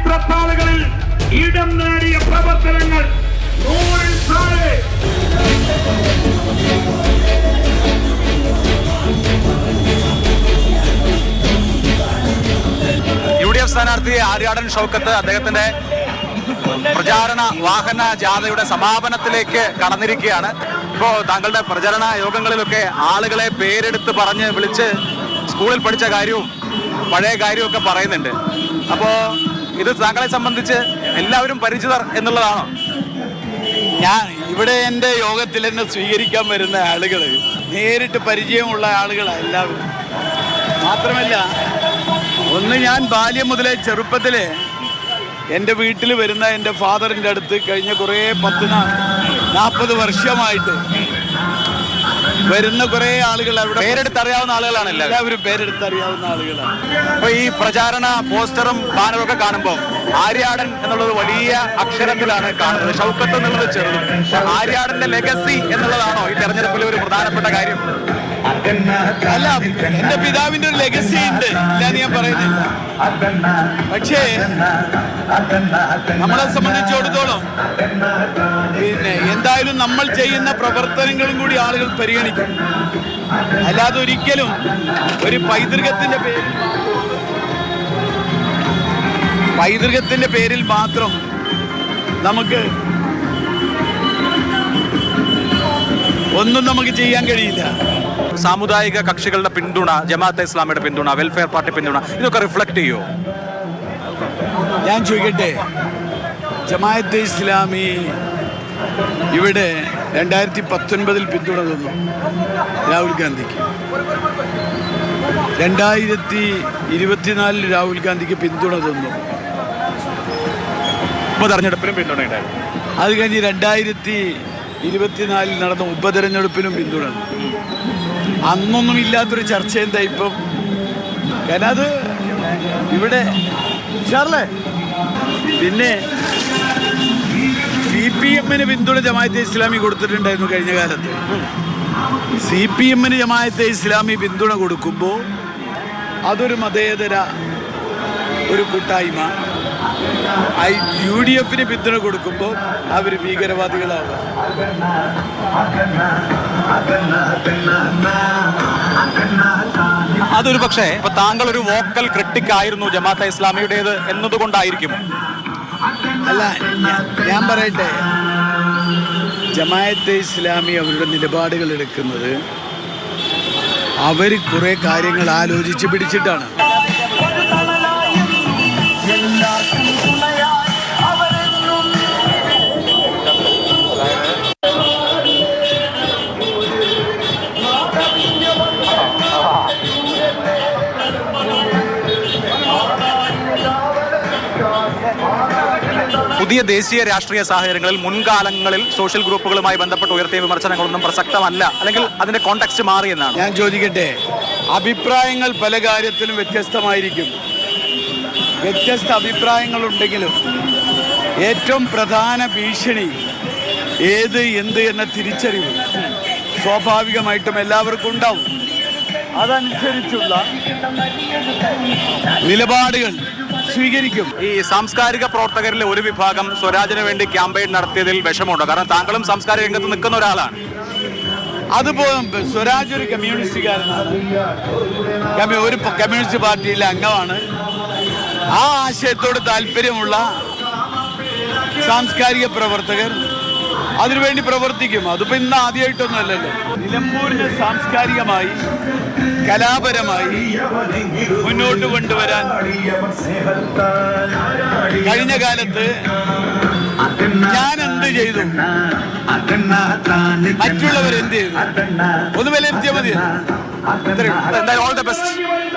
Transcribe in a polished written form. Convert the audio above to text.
ചരിത്രത്താളുകളിൽ ഇടം നേടിയ പ്രവർത്തനങ്ങൾ 100-ൽ താഴെ. UDF സ്ഥാനാർത്ഥി ആര്യാടൻ ഷൗക്കത്ത് അദ്ദേഹത്തിന്റെ പ്രചാരണ വാഹന ജാഥയുടെ സമാപനത്തിലേക്ക് കടന്നിരിക്കുകയാണ്. ഇപ്പോൾ താങ്കളുടെ പ്രചരണ യോഗങ്ങളിലൊക്കെ ആളുകളെ പേരെടുത്ത് പറഞ്ഞ് വിളിച്ച് സ്കൂളിൽ പഠിച്ച കാര്യവും പഴയ കാര്യവും ഒക്കെ പറയുന്നുണ്ട്. അപ്പോൾ ഇത് താങ്കളെ സംബന്ധിച്ച് എല്ലാവരും പരിചിതർ എന്നുള്ളതാണോ? ഞാൻ ഇവിടെ എൻ്റെ യോഗത്തിൽ എന്നെ സ്വീകരിക്കാൻ വരുന്ന ആളുകൾ നേരിട്ട് പരിചയമുള്ള ആളുകളാണ് എല്ലാവരും. മാത്രമല്ല, ഒന്ന് ഞാൻ ബാല്യം മുതലേ ചെറുപ്പത്തിലെ എൻ്റെ വീട്ടിൽ വരുന്ന എൻ്റെ ഫാദറിൻ്റെ അടുത്ത് കഴിഞ്ഞ കുറേ 40 വർഷമായിട്ട് വരുന്ന കുറേ ആളുകൾ അവിടെ പേരെടുത്തറിയാവുന്ന ആളുകളാണ് എല്ലാവരും പേരെടുത്തറിയാവുന്ന ആളുകളാണ്. അപ്പൊ ഈ പ്രചാരണ പോസ്റ്ററും ബാനറും ഒക്കെ കാണുമ്പോൾ ആര്യാടൻ എന്നുള്ളത് വലിയ അക്ഷരത്തിലാണ് കാണുന്നത്, ഷൗക്കത്ത് എന്നുള്ളത് ചെറുതും. ആര്യാടന്റെ ലെഗസി എന്നുള്ളതാണോ ഈ തെരഞ്ഞെടുപ്പിലെ ഒരു പ്രധാനപ്പെട്ട കാര്യം? അല്ല, എന്റെ പിതാവിന്റെ ഒരു ലെഗസി ഉണ്ട്, ഇല്ലാന്ന് ഞാൻ പറയുന്നില്ല. പക്ഷേ നമ്മളെ സംബന്ധിച്ചിടത്തോളം പിന്നെ എന്തായാലും നമ്മൾ ചെയ്യുന്ന പ്രവർത്തനങ്ങളും കൂടി ആളുകൾ പരിഗണിക്കും. അല്ലാതെ ഒരിക്കലും ഒരു പൈതൃകത്തിന്റെ പേരിൽ മാത്രം നമുക്ക് ഒന്നും നമുക്ക് ചെയ്യാൻ കഴിയില്ല. സാമുദായിക കക്ഷികളുടെ പിന്തുണ, ജമാഅത്തെ ഇസ്ലാമിയുടെ പിന്തുണ, വെൽഫെയർ പാർട്ടി പിന്തുണ, ഇതൊക്കെ റിഫ്ലക്ട് ചെയ്യുമോ? ഞാൻ ചോദിക്കട്ടെ, ജമാഅത്തെ ഇസ്ലാമി ഇവിടെ 2019 പിന്തുണ തന്നു രാഹുൽ ഗാന്ധിക്ക്. 2024 രാഹുൽ ഗാന്ധിക്ക് പിന്തുണ തന്നു. ഉപതെരഞ്ഞെടുപ്പിലും പിന്തുണയുണ്ടായിരുന്നു. അത് കഴിഞ്ഞ് 2024 നടന്ന ഉപതെരഞ്ഞെടുപ്പിനും പിന്തുണ. അന്നൊന്നും ഇല്ലാത്തൊരു ചർച്ച എന്താ ഇപ്പം? കാരണം അത് ഇവിടെ പിന്നെ CPM-ന് പിന്തുണ ജമാഅത്തെ ഇസ്ലാമി കൊടുത്തിട്ടുണ്ടായിരുന്നു കഴിഞ്ഞ കാലത്ത്. CPM-ന് ജമാഅത്തെ ഇസ്ലാമി പിന്തുണ കൊടുക്കുമ്പോൾ അതൊരു മതേതര ഒരു കൂട്ടായ്മ. UDF-ന് പിന്തുണ കൊടുക്കുമ്പോൾ അവർ ഭീകരവാദികളാവുക. അതൊരു പക്ഷേ ഇപ്പൊ താങ്കൾ ഒരു വോക്കൽ ക്രിട്ടിക് ആയിരുന്നു ജമാഅത്തെ ഇസ്ലാമിയുടേത് എന്നതുകൊണ്ടായിരിക്കും. അല്ല, ഞാൻ പറയട്ടെ, ജമാഅത്തെ ഇസ്ലാമി അവരുടെ നിലപാടുകൾ എടുക്കുന്നത് അവർ കുറെ കാര്യങ്ങൾ ആലോചിച്ച് പിടിച്ചിട്ടാണ്. പുതിയ ദേശീയ രാഷ്ട്രീയ സാഹചര്യങ്ങളിൽ മുൻകാലങ്ങളിൽ സോഷ്യൽ ഗ്രൂപ്പുകളുമായി ബന്ധപ്പെട്ട് ഉയർത്തിയ വിമർശനങ്ങളൊന്നും പ്രസക്തമല്ല, അല്ലെങ്കിൽ അതിന്റെ കോണ്ടെക്സ്റ്റ് മാറിയെന്നാണ്. ഞാൻ ചോദിക്കട്ടെ, അഭിപ്രായങ്ങൾ പല കാര്യത്തിലും വ്യത്യസ്തമായിരിക്കും. വ്യത്യസ്ത അഭിപ്രായങ്ങളുണ്ടെങ്കിലും ഏറ്റവും പ്രധാന ഭീഷണി ഏത് എന്ത് എന്ന തിരിച്ചറിവ് സ്വാഭാവികമായിട്ടും എല്ലാവർക്കും ഉണ്ടാവും. അതനുസരിച്ചുള്ള നിലപാടുകൾ സ്വീകരിക്കും. ഈ സാംസ്കാരിക പ്രവർത്തകരിലെ ഒരു വിഭാഗം സ്വരാജിന് വേണ്ടി ക്യാമ്പയിൻ നടത്തിയതിൽ വിഷമമുണ്ടോ? കാരണം താങ്കളും സാംസ്കാരിക രംഗത്ത് നിൽക്കുന്ന ഒരാളാണ്. അതുപോലെ സ്വരാജ് ഒരു കമ്മ്യൂണിസ്റ്റുകാരനാണ്, ഒരു കമ്മ്യൂണിസ്റ്റ് പാർട്ടിയിലെ അംഗമാണ്. ആ ആശയത്തോട് താല്പര്യമുള്ള സാംസ്കാരിക പ്രവർത്തകർ അതിനുവേണ്ടി പ്രവർത്തിക്കും. അതിപ്പോ ഇന്ന് ആദ്യമായിട്ടൊന്നും അല്ലല്ലോ. നിലമ്പൂരിനെ സാംസ്കാരികമായി കലാപരമായി മുന്നോട്ട് കൊണ്ടുവരാൻ കഴിഞ്ഞ കാലത്ത് ഞാൻ എന്ത് ചെയ്തു, മറ്റുള്ളവർ എന്ത് ചെയ്തു, ഒന്ന് വിലയിരുത്തിയാൽ മതി. All the best.